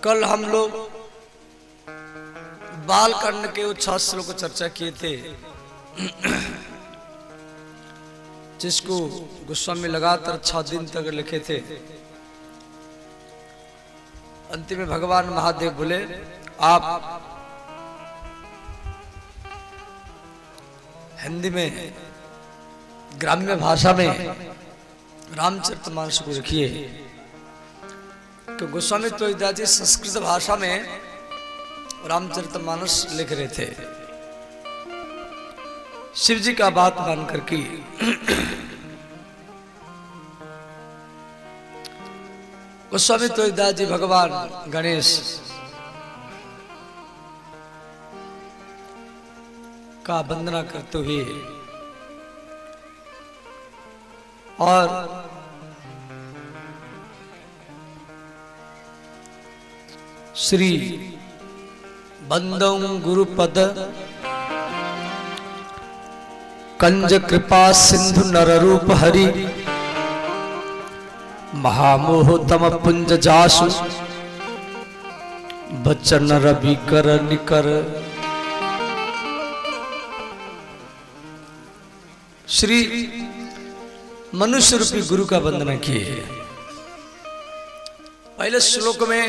कल हम लोग बालकांड के 6 श्लोक को चर्चा किए थे, जिसको गोस्वामी लगातार 6 दिन तक लिखे थे। अंतिम में भगवान महादेव बोले, आप हिंदी में ग्राम्य भाषा में रामचरितमानस को रखिए, तो गोस्वामी तुलसीदास जी संस्कृत भाषा में रामचरितमानस लिख रहे थे। शिव जी का बात मान करके गोस्वामी तुलसीदास जी भगवान गणेश का वंदना करते हुए और श्री बंदौ गुरुपद कंज कृपा सिंधु नर रूप हरि महामोह तम पुंज जासु बचन रवि कर निकर। श्री मनुष्य रूपी गुरु का वंदना किए। पहले श्लोक में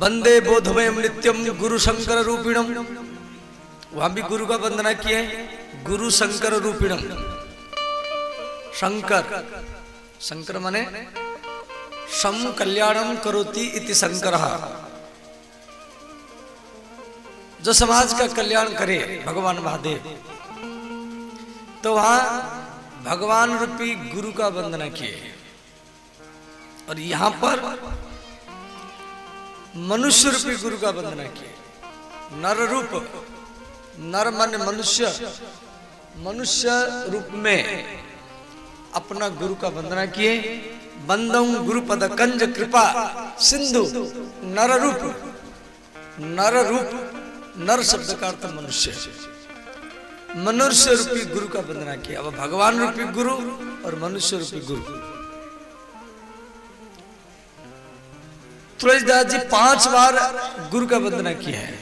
वंदे बोधमयम नित्यम गुरु शंकर रूपिणम, वहां भी गुरु का वंदना किए। गुरु शंकर रूपिणम, शंकर शंकर माने सम कल्याणम करोति इति शंकर, जो समाज का कल्याण करे भगवान महादेव। तो वहां भगवान रूपी गुरु का वंदना किए, और यहां पर मनुष्य रूपी गुरु का वंदना किए। नर रूप, नर माने मनुष्य, मनुष्य रूप में अपना गुरु का वंदना किए। बंदौ गुरुपद कंज कृपा सिंधु नर रूप, नर रूप, नर शब्द का अर्थ मनुष्य, मनुष्य रूपी गुरु का वंदना किया। अब भगवान रूपी गुरु और मनुष्य रूपी गुरु। तुलसीदास जी 5 बार गुरु का वंदना किया है।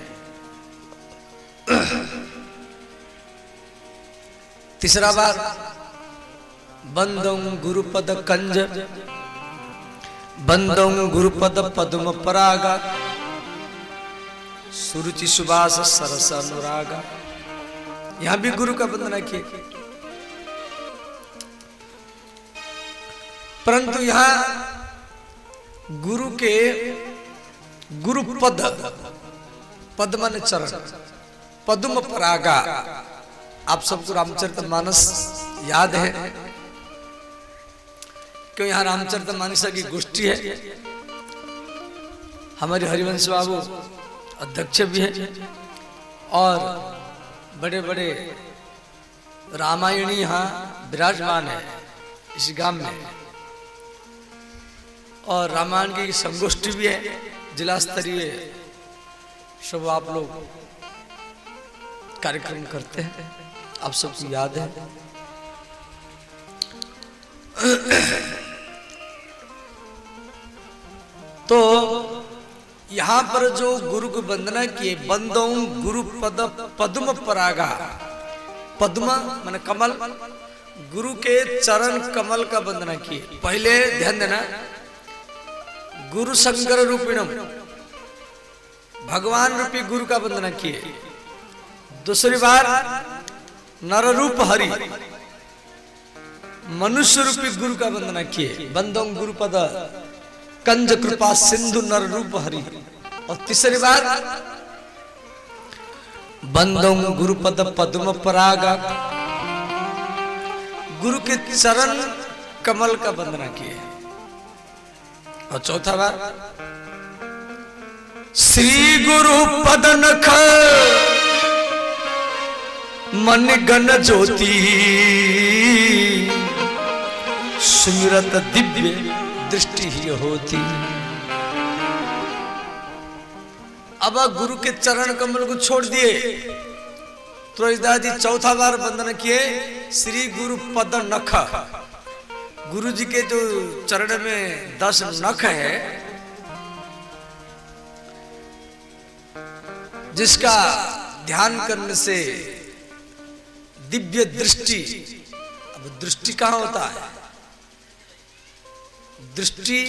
तीसरा बार बंदौ गुरुपद कंज, बंदौ गुरुपद पद्म परागा, सुरुचि सुबास सरस अनुरागा। यहां भी गुरु का वंदना किए, परंतु यहां गुरु के गुरु पद, पद माने चरण, पद्म परागा। आप सबको रामचरितमानस याद है, क्यों यहाँ रामचरितमानस की गोष्ठी है। हमारे हरिवंश बाबू अध्यक्ष भी है, और बड़े बड़े रामायणी यहाँ विराजमान है इस गांव में, और रामायण की संगोष्ठी भी है जिला स्तरीय। सब आप लोग कार्यक्रम करते हैं, आप सबको याद है। तो यहां पर जो गुरु को वंदना किए, बंदौ गुरु पद पद्म परागा, पद्म माने कमल, गुरु के चरण कमल का वंदना किए। पहले ध्यान देना, गुरु शंकर रूपिणम, भगवान रूपी गुरु का वंदना किए। दूसरी बार नर रूप हरि, मनुष्य रूपी गुरु का वंदना किए। बंदौ गुरुपद कंज कृपा सिंधु नर रूप हरि। और तीसरी बार बंदौ गुरुपद पद्म परागा, गुरु के चरण कमल का वंदना किए। और चौथा बार श्री गुरु पद नख मन गण ज्योति, सुमिरत दिव्य दृष्टि ही होती। अब गुरु के चरण कमल को छोड़ दिए, तुलसीदास जी चौथा बार वंदन किए। श्री गुरु पद नख, गुरु जी के जो चरण में 10 नख है, जिसका ध्यान करने से दिव्य दृष्टि, अब दृष्टि कहां होता है? दृष्टि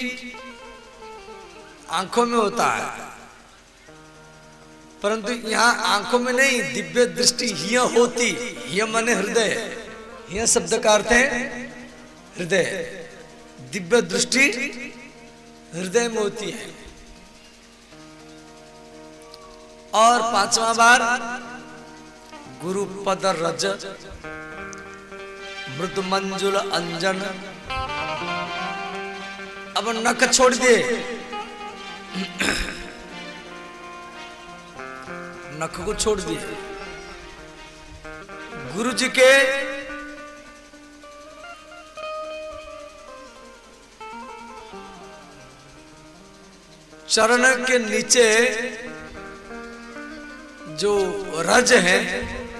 आंखों में होता है, परंतु यहां आंखों में नहीं, दिव्य दृष्टि हिय होती। हिय माने हृदय, हिय शब्द का अर्थ है हृदय। दिव्य दृष्टि हृदय में होती है। और पांचवा बार गुरु पद रज मृदु मंजुल अंजन। अब नख छोड़ दिए, नख को छोड़ दिए। गुरु जी के चरण के नीचे जो रज है,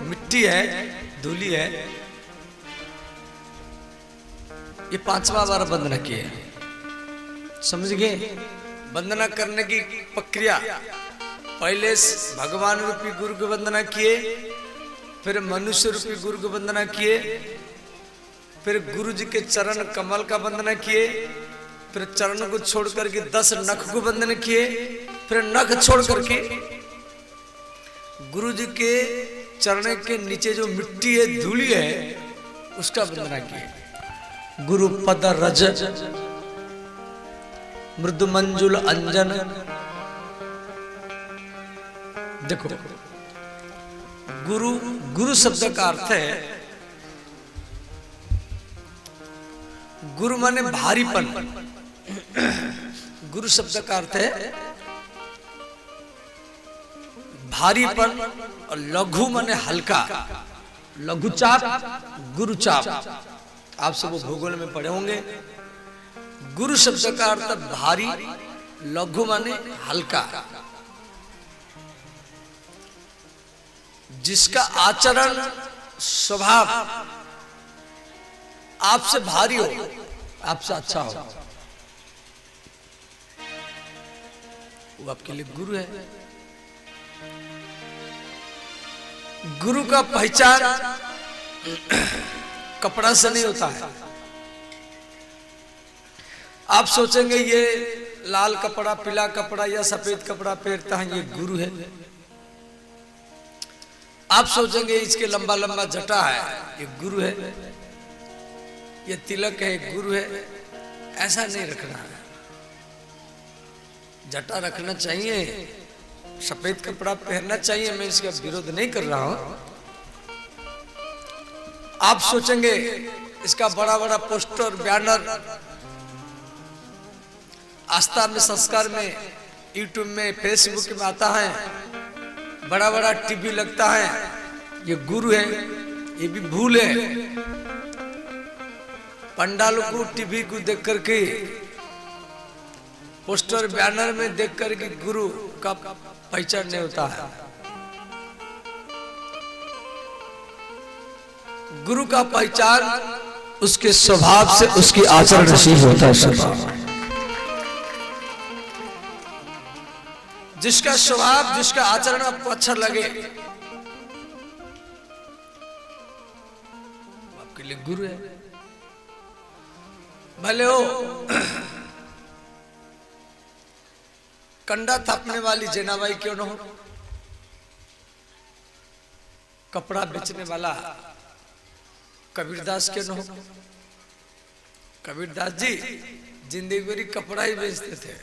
मिट्टी है, धूली है, ये पांचवा बार वंदना किए। समझ गए? वंदना करने की प्रक्रिया, पहले भगवान रूपी गुरु की वंदना किए, फिर मनुष्य रूपी गुरु की वंदना किए, फिर गुरु जी के चरण कमल का वंदना किए, फिर चरण को छोड़ करके 10 नख को वंदन किए, फिर नख छोड़ करके गुरु जी के चरण के नीचे जो मिट्टी है, धूली है, उसका वंदना किए। गुरु पद रज मृदु मंजुल अंजन। देखो, गुरु, गुरु शब्द का अर्थ है, गुरु माने भारीपन। गुरु शब्द का अर्थ है भारीपन, और लघु माने हल्का। लघु चाप, गुरु चाप, आप सब भूगोल में पढ़े होंगे। गुरु शब्द का अर्थ भारी, लघु माने हल्का। जिसका आचरण स्वभाव आपसे भारी हो, आपसे अच्छा हो, वो आपके लिए गुरु है। गुरु का पहचान कपड़ा से नहीं होता है। आप सोचेंगे ये लाल कपड़ा, पीला कपड़ा या सफेद कपड़ा पहनता है, ये गुरु है। आप सोचेंगे इसके लंबा लंबा जटा है, ये गुरु है। ये तिलक है, गुरु है। ऐसा नहीं रखना है। जटा रखना चाहिए, सफेद कपड़ा पहनना चाहिए, मैं इसका विरोध नहीं कर रहा हूं। आप सोचेंगे इसका बड़ा बड़ा पोस्टर, बैनर आस्था में, संस्कार में, यूट्यूब में, फेसबुक में आता है, बड़ा बड़ा टीवी लगता है, ये गुरु है। ये भी भूल है। पंडालों को, टीवी को देख करके, पोस्टर बैनर में देख करके गुरु का पहचान नहीं होता है। गुरु का पहचान उसके स्वभाव से, उसकी आचरण से होता है। जिसका स्वभाव, जिसका आचरण आपको अच्छा लगे, आपके लिए गुरु है। भले हो कंडा थापने वाली जैनाबाई क्यों न हो, कपड़ा बेचने वाला कबीरदास क्यों न हो। कबीरदास जी जिंदगी भरी कपड़ा ही बेचते थे।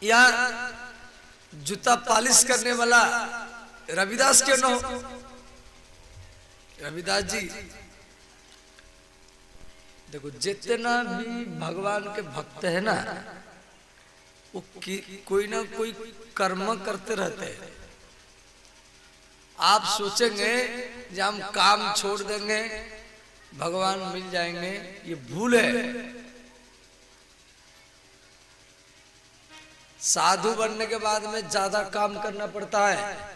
या जूता पॉलिश करने वाला रविदास क्यों न हो। रविदास जी देखो, जितना भी भगवान के भक्त है ना, वो कोई ना कोई कर्म करते रहते हैं। आप सोचेंगे जब हम काम छोड़ देंगे भगवान मिल जाएंगे, ये भूल है। साधु बनने के बाद में ज्यादा काम करना पड़ता है।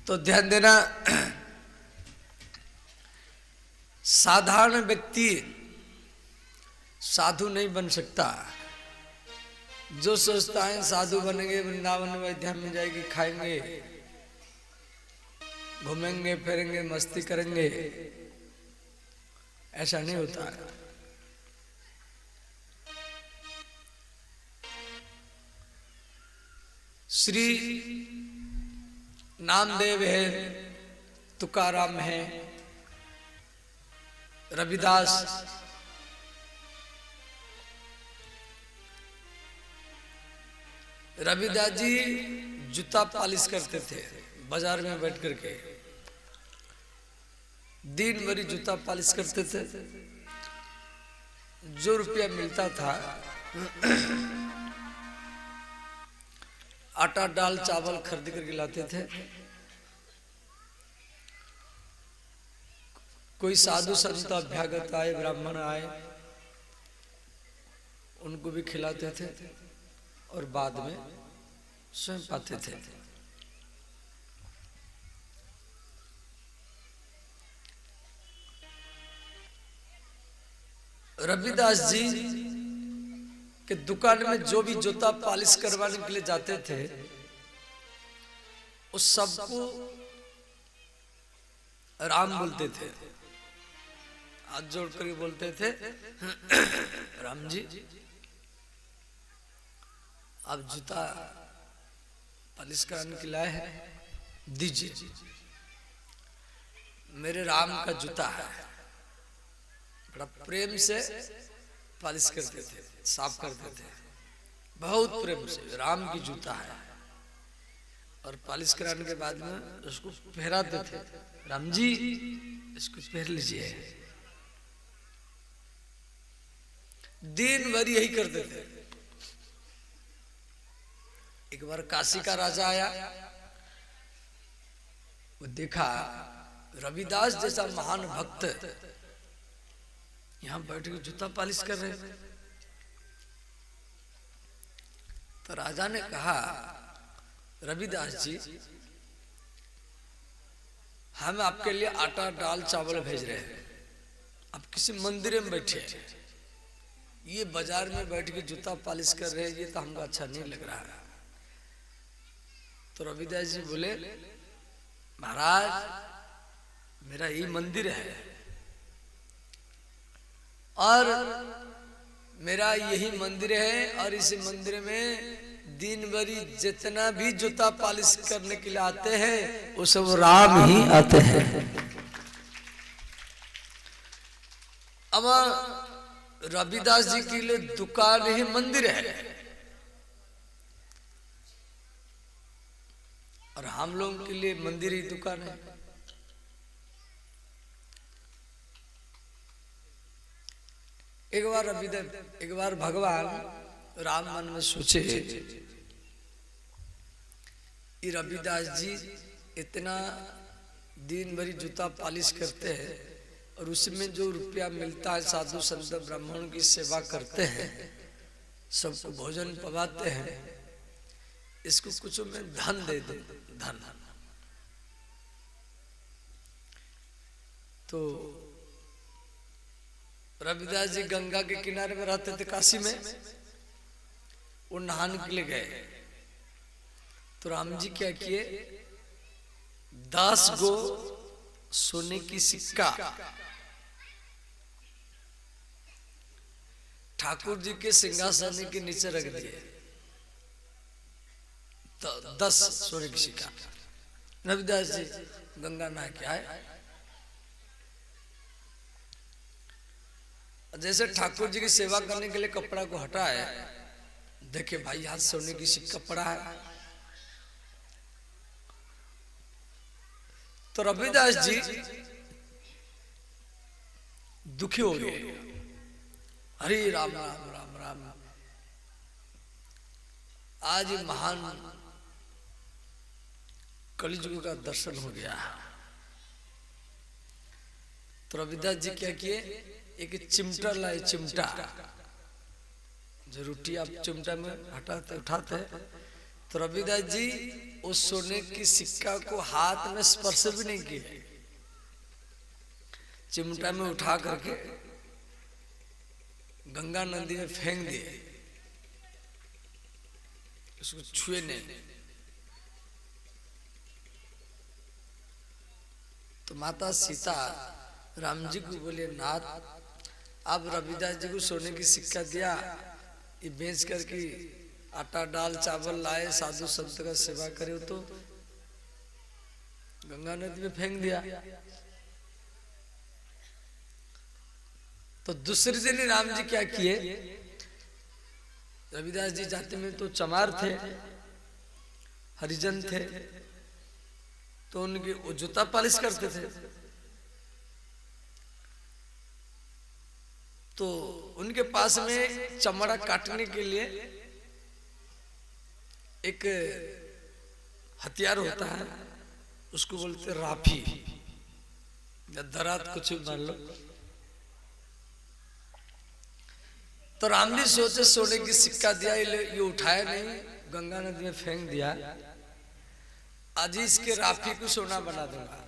तो ध्यान देना, साधारण व्यक्ति साधु नहीं बन सकता। जो सोचता है साधु बनेंगे, वृंदावन में अयोध्या में जाएगी, खाएंगे, घूमेंगे फिरेंगे, मस्ती करेंगे, ऐसा नहीं होता है। श्री नामदेव है, तुकाराम है, रविदास, रविदास जी जूता पालिश करते थे बाजार में बैठ करके, दिन भरी जूता पालिश करते थे। जो रुपया मिलता था आटा दाल चावल खरीद करके लाते थे। कोई साधु संत अभ्यागत आए, ब्राह्मण आए, उनको भी खिलाते थे और बाद में स्वयं पाते थे। रविदास जी के दुकान में जो भी जूता पालिश करवाने के लिए जाते थे, उस सबको राम बोलते थे, हाथ जोड़ कर बोलते थे, राम जी आप जूता पालिश कराने के लाए हैं, दीजिए, मेरे राम का जूता है। बड़ा प्रेम से पालिश करते थे, साफ करते थे, बहुत प्रेम से, राम की जूता है। और पालिश कराने के बाद में उसको पहराते थे, राम जी इसको पहन लीजिए। दिन भर यही करते थे। एक बार काशी का राजा आया, वो देखा रविदास जैसा महान भक्त यहां बैठ के जूता पालिश कर रहे थे। तो राजा ने कहा, रविदास जी हम आपके लिए आटा दाल चावल भेज रहे हैं, आप किसी मंदिर में बैठे, ये बाजार में बैठ के जूता पालिश कर रहे हैं, ये तो हमको अच्छा नहीं लग रहा है। तो रविदास जी बोले, महाराज मेरा यही मंदिर है और मेरा यही मंदिर है, और इस मंदिर में दिन भरी जितना भी जूता पालिश करने के लिए आते हैं वो सब राम ही आते हैं। अब रविदास जी के लिए दुकान ही मंदिर है और हम लोगों के लिए मंदिर ही दुकान है। एक बार भगवान राम मन में सोचे, ये रविदास जी इतना दिन भरी जूता पालिश करते हैं और उसमें जो रुपया मिलता है साधु संत ब्राह्मणों की सेवा करते हैं, सबको भोजन पवाते हैं, इसको कुछ में धन दे दे, धन। तो रविदास जी गंगा के किनारे में रहते थे काशी में, वो नहाने के लिए गए। तो राम जी क्या किए, 10 गो सोने की सिक्का ठाकुर जी के सिंहासन के नीचे रख दिए। तो 10 सोने की सिक्का। रविदास जी गंगा नहा के आए, जैसे ठाकुर जी की सेवा करने के लिए कपड़ा को हटाए, देखे भाई हाथ सोने की सिक्का पड़ा है। तो रविदास जी दुखी हो गए, हरे राम राम राम राम, आज महान कलियुग का दर्शन हो गया। तो रविदास जी क्या किए, एक चिमटा लाए, चिमटा जो रोटी आप चिमटा में हटाते उठाते हैं, तो रविदास जी उस सोने की सिक्का को हाथ में स्पर्श भी नहीं किए, चिमटा में उठा करके गंगा नदी में फेंक दिए, उसको छुए नहीं। तो माता सीता राम जी को बोले, नाथ अब रविदास जी को सोने की सिक्का दिया, ये बेच करके आटा दाल चावल लाए, साधु संत का सेवा करे, तो गंगा नदी में फेंक दिया। तो दूसरे दिन राम जी क्या किए, रविदास जी जाते में तो चमार थे, हरिजन थे, तो उनकी वो जूता पालिश करते थे। तो उनके पास में चमड़ा काटने के लिए एक हथियार होता है, उसको बोलते राफी या दरात, कुछ भी मान लो। तो राम जी सोचे सोने की सिक्का दिया, ये उठाया नहीं, गंगा नदी में फेंक दिया, आज इसके राफी को सोना बना दूंगा।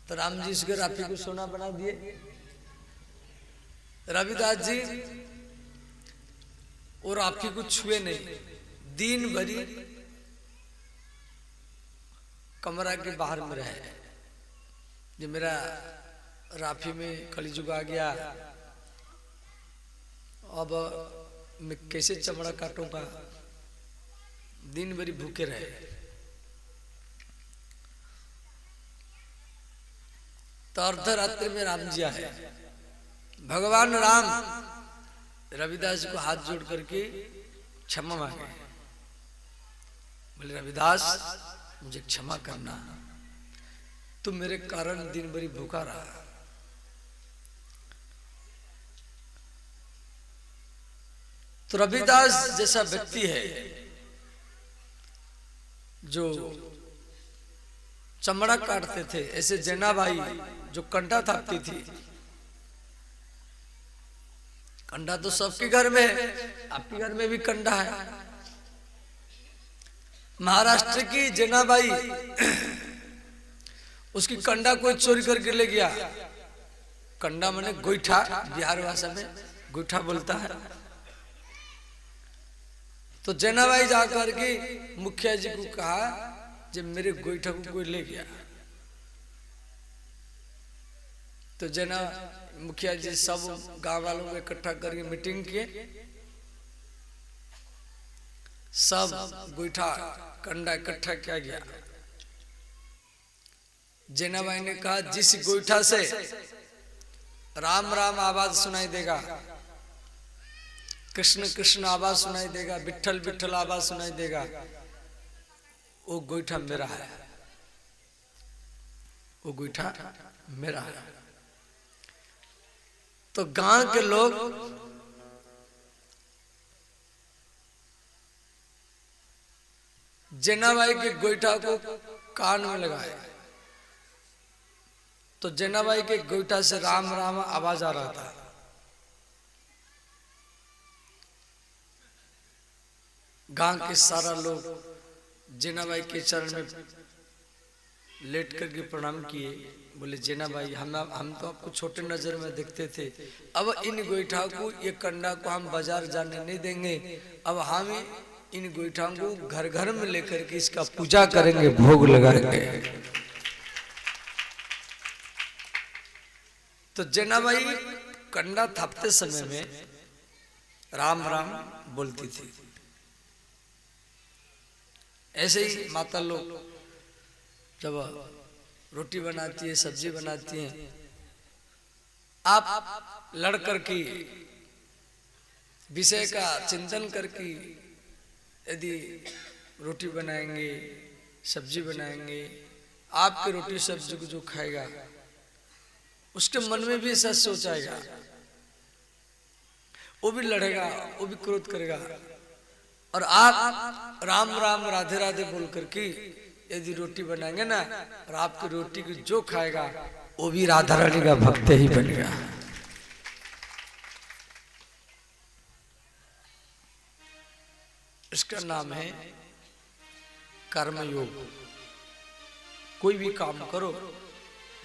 तो राम जी इसके राफी को सोना बना दिए। रविदास जी वो राफी को छुए नहीं, दिन भरी कमरा के बाहर में रहे। जो मेरा राफी में कलिजुग आ गया, अब मैं कैसे चमड़ा काटूंगा, दिन भरी भूखे रहे। तो अर्धरात्रि में राम जी आए, भगवान राम रविदास जी को हाथ जोड़ करके क्षमा मांगे, बोले रविदास मुझे क्षमा करना, तुम मेरे कारण दिन भरी भूखा रहा। तो रविदास जैसा व्यक्ति है जो चमड़ा काटते थे, ऐसे जैनाबाई जो कंडा थापती थी, कंडा तो सबके घर में है, आपके घर में भी कंडा है। महाराष्ट्र की जैनाबाई, उसकी कंडा कोई चोरी करके ले गया, कंडा माने गोईठा, बिहार भाषा में गोईठा बोलता है। तो जैनाबाई जाकर के मुखिया जी को कहा, जब मेरे गोईठा को कोई ले गया, तो जना मुखिया जी सब गांव वालों को इकट्ठा करके मीटिंग किए, सब गोईठा कंडा इकट्ठा किया गया। जैनाबाई ने कहा, जिस गोईठा से राम राम आवाज सुनाई देगा, कृष्ण कृष्ण आवाज सुनाई देगा, विठल विठल आवाज सुनाई देगा, वो गोईठा मेरा है, वो गोईठा मेरा है। तो गांव के लोग जैनाबाई के गोईठा को कान में लगाए, तो जैनाबाई के गोईठा से राम राम आवाज आ रहा था। गांव के सारा लोग जैनाबाई के चरण में लेट करके प्रणाम किए, बोले जैनाबाई हम तो आपको छोटे नजर में देखते थे, अब इन गोईठा को, ये कंडा को हम बाजार जाने नहीं देंगे, अब हम इन गोईठा को घर घर में लेकर के इसका पूजा करेंगे, भोग लगाएंगे। तो जैनाबाई कंडा थापते समय में राम राम बोलती थी। ऐसे ही माता लोग जब रोटी बनाती है, सब्जी बनाती हैं, आप लड़ करके विषय का चिंतन करके यदि रोटी बनाएंगे, सब्जी बनाएंगे, आपके रोटी सब्जी को जो खाएगा उसके मन में भी ऐसा सोच आएगा, वो भी लड़ेगा, वो भी क्रोध करेगा। और आप राम राम राधे राधे बोल करके यदि रोटी बनाएंगे ना, और आपकी रोटी को जो खाएगा वो भी राधा रानी का भक्त ही बनेगा। इसका नाम है कर्मयोग। कोई भी काम करो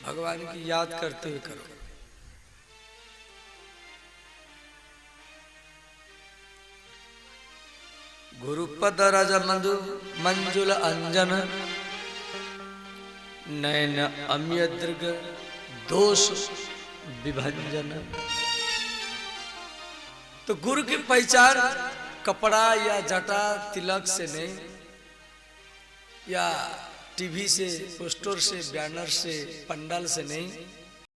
भगवान की याद करते हुए करो। गुरुपद रज मधु मंजुल अंजन नयन अम्य दृग दोष विभंजन। तो गुरु की पहचान कपड़ा या जटा तिलक से नहीं, या टीवी से, पोस्टर से, बैनर से, पंडाल से नहीं,